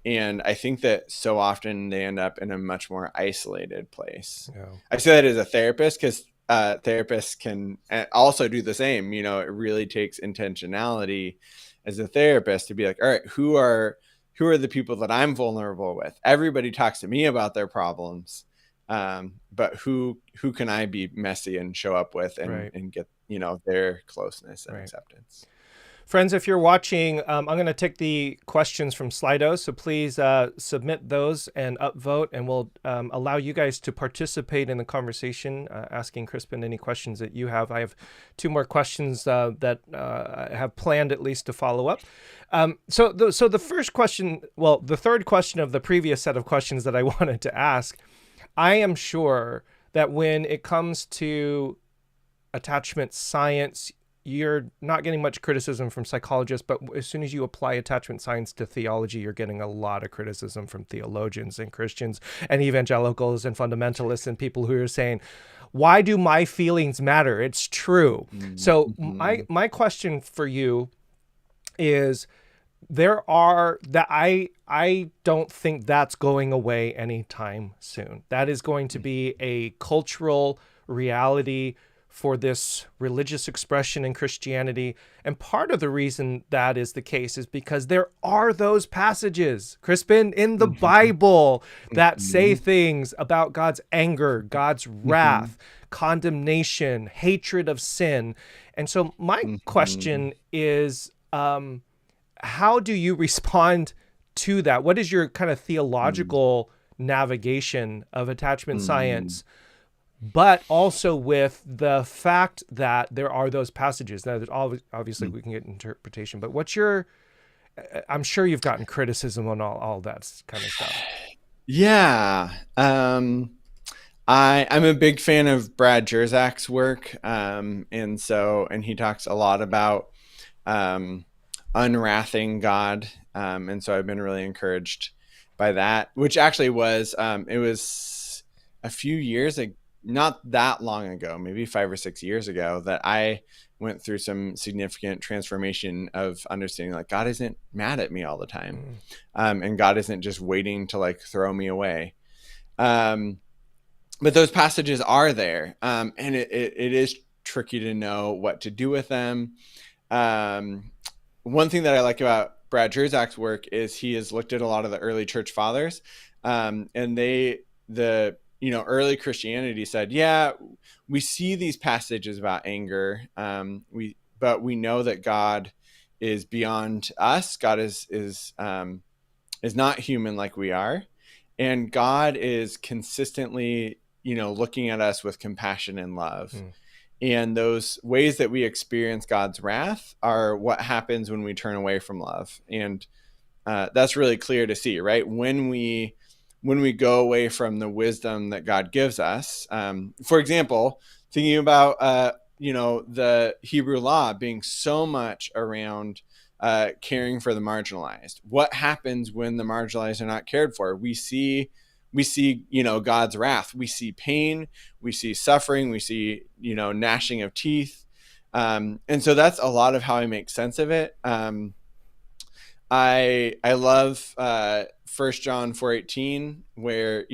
And I think that so often they end up in a much more isolated place. Yeah. I say that as a therapist, because therapists can also do the same. It really takes intentionality as a therapist to be like, all right, who are the people that I'm vulnerable with? Everybody talks to me about their problems, but who can I be messy and show up with and get their closeness and acceptance. Friends, if you're watching, I'm going to take the questions from Sli.do, so please submit those and upvote, and we'll allow you guys to participate in the conversation, asking Krispin any questions that you have. I have 2 more questions that I have planned at least to follow up. So the first question, well, the third question of the previous set of questions that I wanted to ask, I am sure that when it comes to attachment science, you're not getting much criticism from psychologists, but as soon as you apply attachment science to theology, you're getting a lot of criticism from theologians and Christians and evangelicals and fundamentalists and people who are saying, why do my feelings matter? It's true. Mm-hmm. So my question for you is, I don't think that's going away anytime soon. That is going to be a cultural reality for this religious expression in Christianity. And part of the reason that is the case is because there are those passages, Krispin, in the Bible that say things about God's anger, God's wrath, condemnation, hatred of sin. And so my question is, how do you respond to that? What is your kind of theological navigation of attachment science, but also with the fact that there are those passages? Now, obviously we can get interpretation, but I'm sure you've gotten criticism on all that kind of stuff. Yeah. I'm a big fan of Brad Jerzak's work. And he talks a lot about unwrathing God. And so I've been really encouraged by that, which actually was, it was a few years ago, not that long ago, maybe 5 or 6 years ago, that I went through some significant transformation of understanding like God isn't mad at me all the time. And God isn't just waiting to like throw me away. But those passages are there. And it is tricky to know what to do with them. One thing that I like about Brad Jerzak's work is he has looked at a lot of the early church fathers, and early Christianity said, yeah, we see these passages about anger, but we know that God is beyond us. God is not human like we are, and God is consistently, looking at us with compassion and love. And those ways that we experience God's wrath are what happens when we turn away from love. And that's really clear to see, right? When we go away from the wisdom that God gives us, for example, thinking about, the Hebrew law being so much around caring for the marginalized. What happens when the marginalized are not cared for? We see, God's wrath. We see pain, we see suffering, we see, gnashing of teeth. And so that's a lot of how I make sense of it. I love 1 John 4:18, where,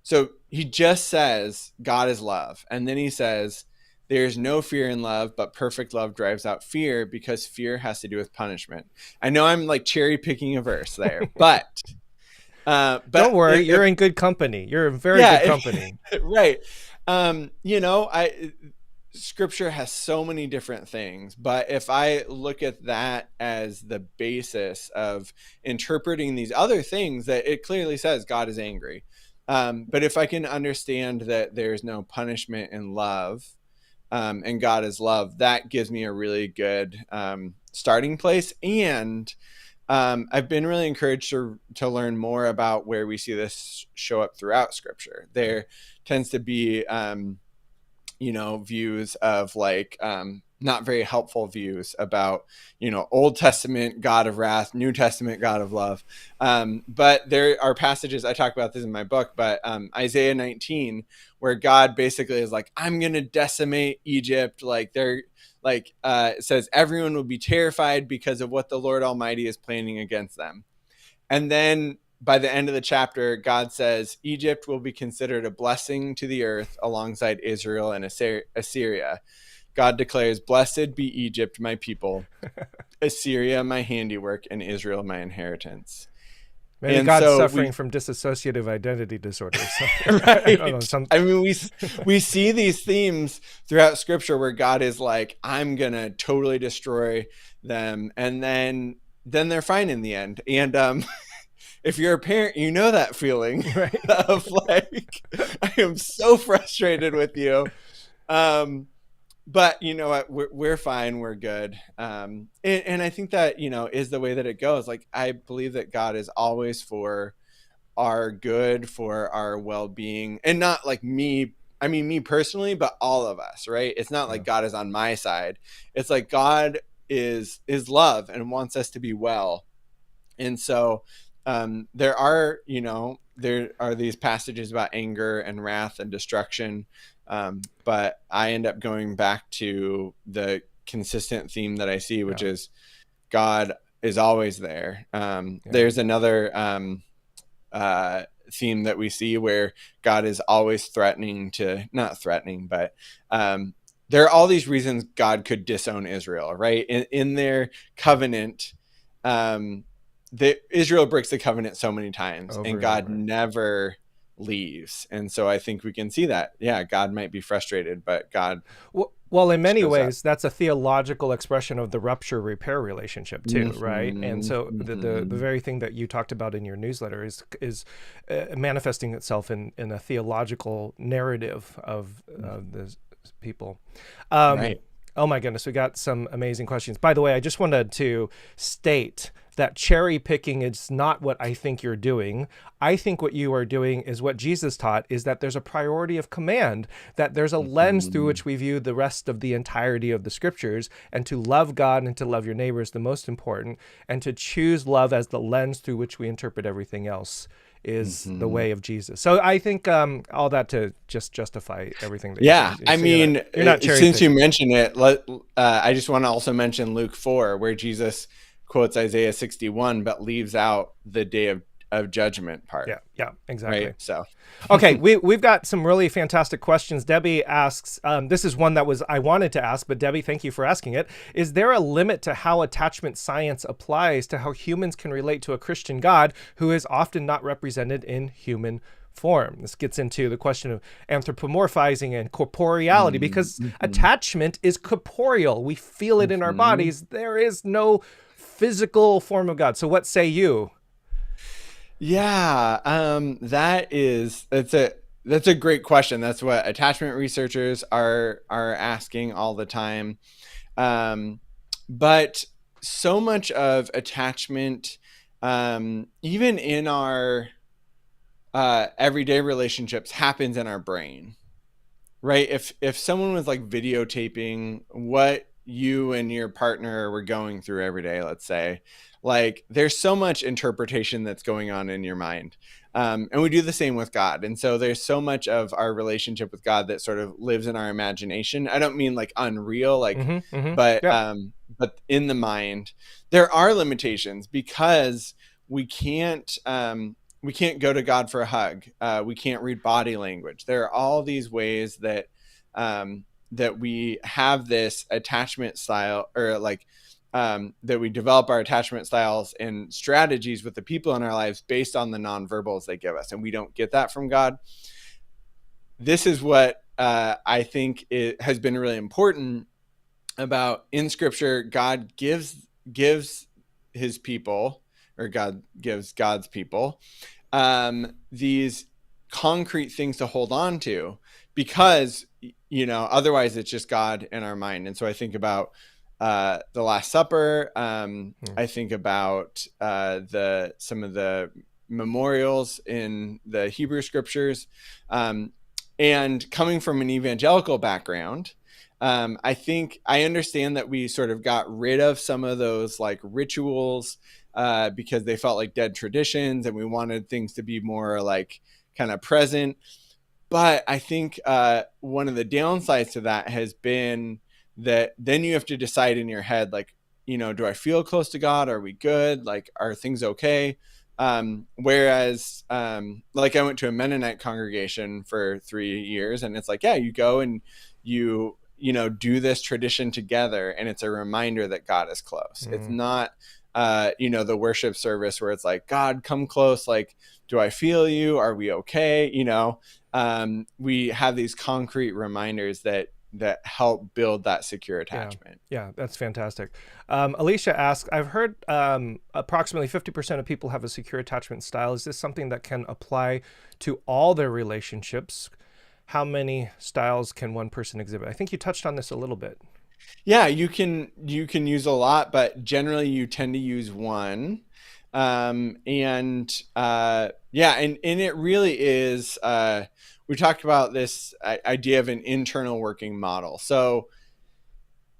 so he just says God is love. And then he says there's no fear in love, but perfect love drives out fear, because fear has to do with punishment. I know I'm like cherry picking a verse there, but Don't worry, if, you're in good company. You're in very good yeah, company. right. You know, scripture has so many different things, but if I look at that as the basis of interpreting these other things, that it clearly says God is angry. But if I can understand that there's no punishment in love, and God is love, that gives me a really good starting place. And I've been really encouraged to learn more about where we see this show up throughout scripture. There tends to be, you know, views of like, not very helpful views about, you know, Old Testament God of wrath, New Testament God of love. But there are passages, I talk about this in my book, but Isaiah 19, where God basically is like, I'm going to decimate Egypt. Like it says everyone will be terrified because of what the Lord Almighty is planning against them. And then by the end of the chapter, God says Egypt will be considered a blessing to the earth alongside Israel and Assyria. God declares, blessed be Egypt, my people, Assyria, my handiwork, and Israel, my inheritance. Maybe And God's so suffering from dissociative identity disorder. So, right. I don't know, I mean, we see these themes throughout scripture where God is like, I'm going to totally destroy them. And then they're fine in the end. And if you're a parent, you know that feeling, right? Of like, I am so frustrated with you. But you know what, we're fine, we're good. And I think that, you know, is the way that it goes. Like, I believe that God is always for our good, for our well-being, and not like me personally, but all of us, right? It's not like God is on my side. It's like God is love and wants us to be well. And so there are these passages about anger and wrath and destruction, but I end up going back to the consistent theme that I see, which is God is always there. There's another theme that we see where God is always not threatening, but there are all these reasons God could disown Israel, right? In their covenant, Israel breaks the covenant so many times, and God never leaves. And so I think we can see that, God might be frustrated, but God well, in many ways, that's a theological expression of the rupture repair relationship too, right? And so the very thing that you talked about in your newsletter is manifesting itself in a theological narrative of the people. Right. Oh my goodness, we got some amazing questions. By the way, I just wanted to state that cherry picking is not what I think you're doing. I think what you are doing is what Jesus taught, is that there's a priority of command, that there's a lens through which we view the rest of the entirety of the scriptures, and to love God and to love your neighbor is the most important, and to choose love as the lens through which we interpret everything else is the way of Jesus. So I think all that to just justify everything that you're I mean, you're not cherry since picking. You mentioned it, I just want to also mention Luke 4, where Jesus quotes Isaiah 61, but leaves out the day of judgment part. Yeah, exactly. Right? So, okay, we've got some really fantastic questions. Debbie asks, this is one that I wanted to ask, but Debbie, thank you for asking it. Is there a limit to how attachment science applies to how humans can relate to a Christian God who is often not represented in human form? This gets into the question of anthropomorphizing and corporeality, because attachment is corporeal. We feel it in our bodies. There is no physical form of God. So what say you? Yeah, that's a great question. That's what attachment researchers are asking all the time. But so much of attachment, even in our everyday relationships, happens in our brain, right? If someone was like videotaping what you and your partner were going through every day, let's say, like, there's so much interpretation that's going on in your mind. And we do the same with God. And so there's so much of our relationship with God that sort of lives in our imagination. I don't mean like unreal, like, but in the mind. There are limitations, because we can't go to God for a hug. We can't read body language. There are all these ways that that we have this attachment style, or like that we develop our attachment styles and strategies with the people in our lives based on the nonverbals they give us, and we don't get that from God. This is what I think it has been really important about in Scripture. God gives his people, or God gives God's people these concrete things to hold on to, because otherwise it's just God in our mind. And so I think about the Last Supper. I think about some of the memorials in the Hebrew Scriptures, and coming from an evangelical background, I think I understand that we sort of got rid of some of those like rituals because they felt like dead traditions, and we wanted things to be more like kind of present. But I think one of the downsides to that has been that then you have to decide in your head, like, do I feel close to God? Are we good? Like, are things okay? Whereas like I went to a Mennonite congregation for 3 years, and it's like, yeah, you go and you do this tradition together, and it's a reminder that God is close. It's not the worship service where it's like, God, come close, like, do I feel you? Are we okay? We have these concrete reminders that help build that secure attachment. Yeah, that's fantastic. Alicia asks, I've heard approximately 50% of people have a secure attachment style. Is this something that can apply to all their relationships? How many styles can one person exhibit? I think you touched on this a little bit. Yeah, you can use a lot, but generally you tend to use one. And it really is, we talked about this idea of an internal working model. So,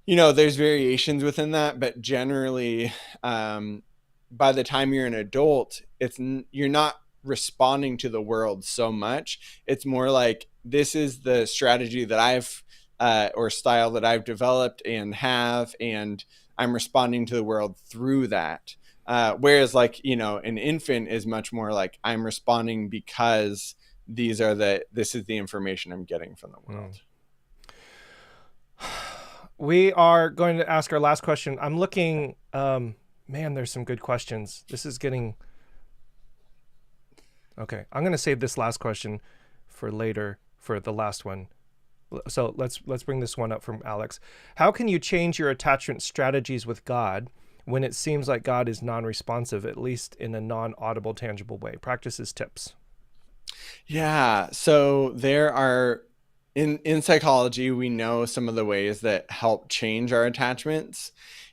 there's variations within that, but generally, by the time you're an adult, you're not responding to the world so much. It's more like, this is the strategy that I've or style that I've developed and I'm responding to the world through that. Whereas like, an infant is much more like, I'm responding because this is the information I'm getting from the world. We are going to ask our last question. I'm looking, there's some good questions. This is getting, okay. I'm going to save this last question for later for the last one. So let's bring this one up from Alex. How can you change your attachment strategies with God when it seems like God is non-responsive, at least in a non-audible, tangible way? Practices, tips. Yeah. So there are, in psychology, we know some of the ways that help change our attachments.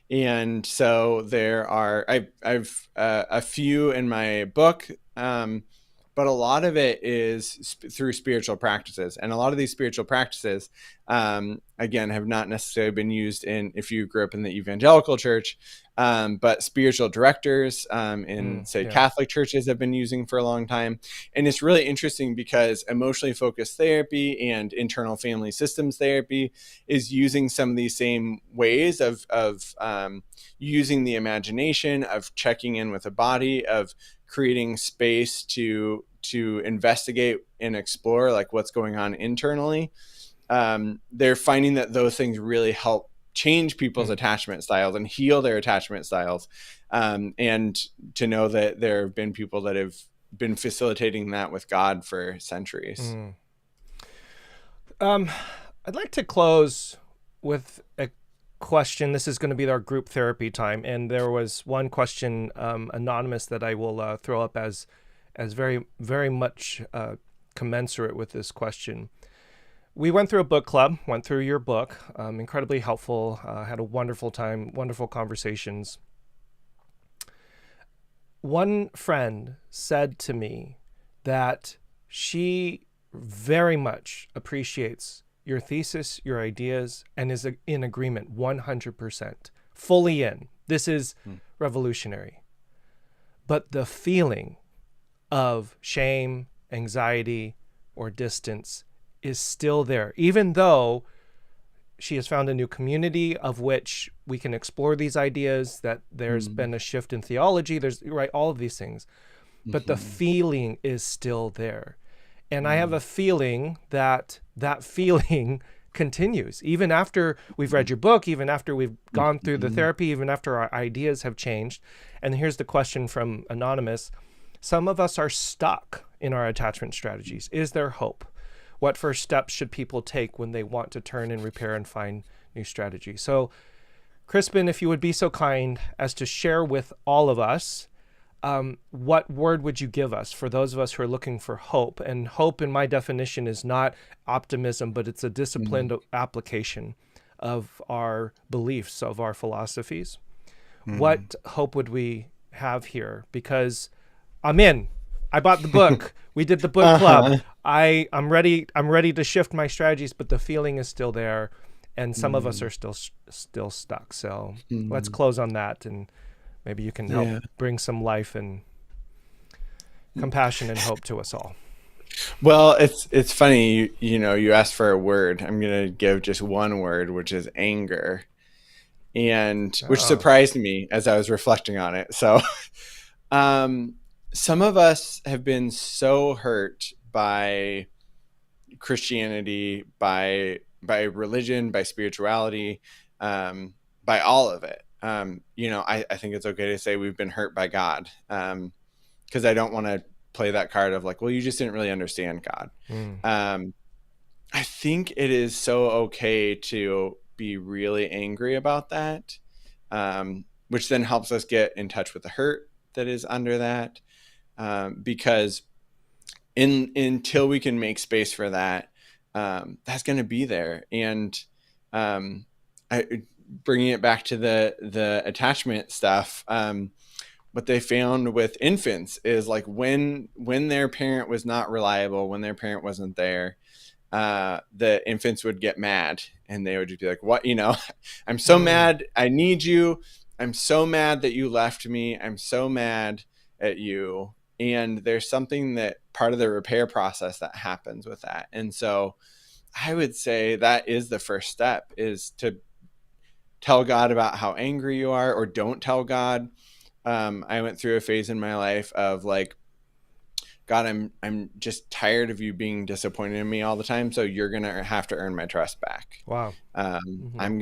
And so there are, I've a few in my book, but a lot of it is through spiritual practices. And a lot of these spiritual practices, again, have not necessarily been used if you grew up in the evangelical church, but spiritual directors in Catholic churches have been using for a long time. And it's really interesting because emotionally focused therapy and internal family systems therapy is using some of these same ways of using the imagination, of checking in with the body, of creating space to investigate and explore like what's going on internally. They're finding that those things really help change people's attachment styles and heal their attachment styles. And to know that there have been people that have been facilitating that with God for centuries. I'd like to close with a question. This is going to be our group therapy time. And there was one question, anonymous, that I will throw up as very, very much commensurate with this question. We went through a book club, went through your book, incredibly helpful, had a wonderful time, wonderful conversations. One friend said to me that she very much appreciates your thesis, your ideas, and is in agreement 100%, fully in. This is revolutionary. But the feeling of shame, anxiety, or distance is still there, even though she has found a new community of which we can explore these ideas, that there's been a shift in theology, there's all of these things, but the feeling is still there. And I have a feeling that feeling continues even after we've read your book, even after we've gone through the therapy, even after our ideas have changed. And here's the question from Anonymous. Some of us are stuck in our attachment strategies. Is there hope? What first steps should people take when they want to turn and repair and find new strategy? So, Krispin, if you would be so kind as to share with all of us, what word would you give us for those of us who are looking for hope? And hope, in my definition, is not optimism, but it's a disciplined application of our beliefs, of our philosophies. What hope would we have here? Because I'm in. I bought the book. We did the book club. I'm ready to shift my strategies, but the feeling is still there, and some of us are still stuck. So let's close on that, and maybe you can help bring some life and compassion and hope to us all. Well, it's funny, you asked for a word. I'm going to give just one word, which is anger, and which surprised me as I was reflecting on it. So some of us have been so hurt by Christianity, by religion, by spirituality, by all of it. I think it's okay to say we've been hurt by God, because I don't want to play that card of like, well, you just didn't really understand God. I think it is so okay to be really angry about that, which then helps us get in touch with the hurt that is under that, because until we can make space for that, that's going to be there. And bringing it back to the attachment stuff, what they found with infants is like when their parent was not reliable, when their parent wasn't there, the infants would get mad, and they would just be like, what, I'm so mad. I need you. I'm so mad that you left me. I'm so mad at you. And there's something that part of the repair process that happens with that. And so I would say that is the first step, is to tell God about how angry you are, or don't tell God. I went through a phase in my life of like, God, I'm just tired of you being disappointed in me all the time. So you're going to have to earn my trust back. Wow. I'm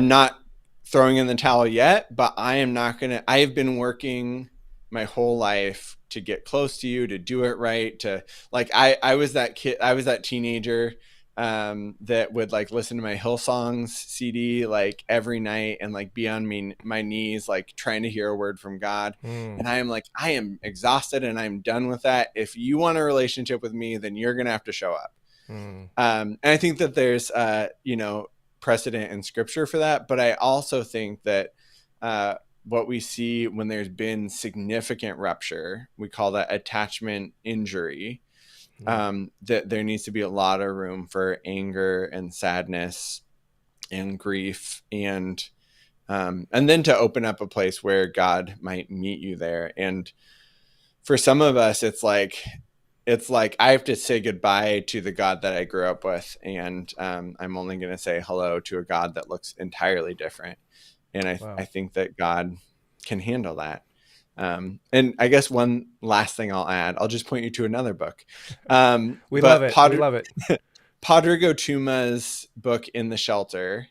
not throwing in the towel yet, but I have been working my whole life to get close to you, to do it right. To like, I was that kid, I was that teenager that would like listen to my Hillsongs CD like every night and like be on my knees, like trying to hear a word from God. And I am like, I am exhausted and I'm done with that. If you want a relationship with me, then you're going to have to show up. And I think that there's, precedent in scripture for that. But I also think that what we see when there's been significant rupture, we call that attachment injury. That there needs to be a lot of room for anger and sadness and grief, and then to open up a place where God might meet you there. And for some of us, it's like I have to say goodbye to the God that I grew up with, and I'm only going to say hello to a God that looks entirely different. And I think that God can handle that. And I guess one last thing I'll add, I'll just point you to another book. We love it. We love it. Padre Gotuma's book, In the Shelter,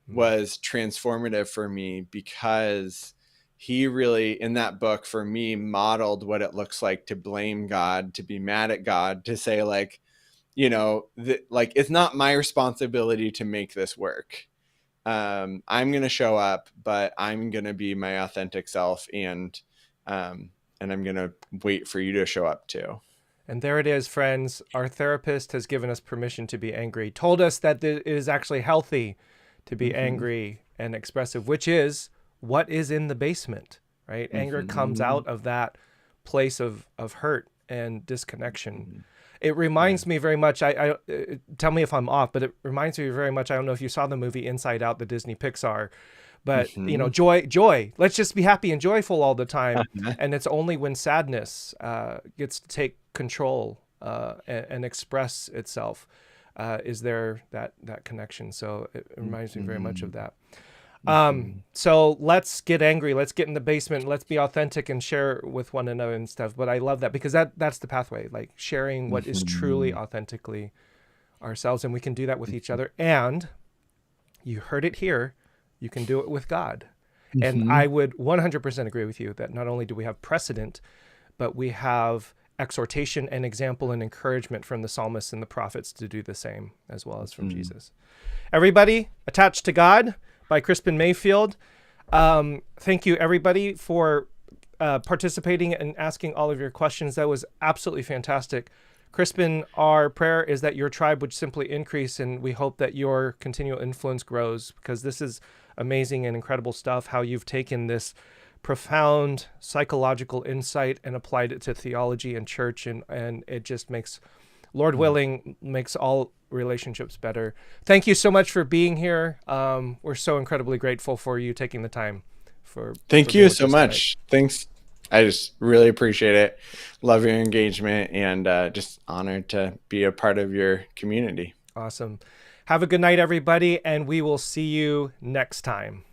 was transformative for me, because he really, in that book for me, modeled what it looks like to blame God, to be mad at God, to say like, like, it's not my responsibility to make this work. I'm going to show up, but I'm going to be my authentic self, and I'm going to wait for you to show up too. And there it is, friends. Our therapist has given us permission to be angry, told us that it is actually healthy to be angry and expressive, which is what is in the basement, right? Anger comes out of that place of hurt and disconnection. It reminds me very much, I tell me if I'm off, but it reminds me very much, I don't know if you saw the movie Inside Out, the Disney Pixar, but joy, let's just be happy and joyful all the time. And it's only when sadness gets to take control and express itself is there that connection. So it reminds me very much of that. So let's get angry, let's get in the basement, let's be authentic and share with one another and stuff. But I love that, because that's the pathway, like sharing what is truly authentically ourselves, and we can do that with each other. And you heard it here, you can do it with God. And I would 100% agree with you that not only do we have precedent, but we have exhortation and example and encouragement from the psalmists and the prophets to do the same, as well as from Jesus. Everybody, Attached to God by Krispin Mayfield. Thank you, everybody, for participating and asking all of your questions. That was absolutely fantastic. Krispin, our prayer is that your tribe would simply increase, and we hope that your continual influence grows, because this is amazing and incredible stuff, how you've taken this profound psychological insight and applied it to theology and church, and it just makes, Lord willing, makes all relationships better. Thank you so much for being here. We're so incredibly grateful for you taking the time. Thank you so much. Thanks. I just really appreciate it. Love your engagement, and just honored to be a part of your community. Awesome. Have a good night, everybody, and we will see you next time.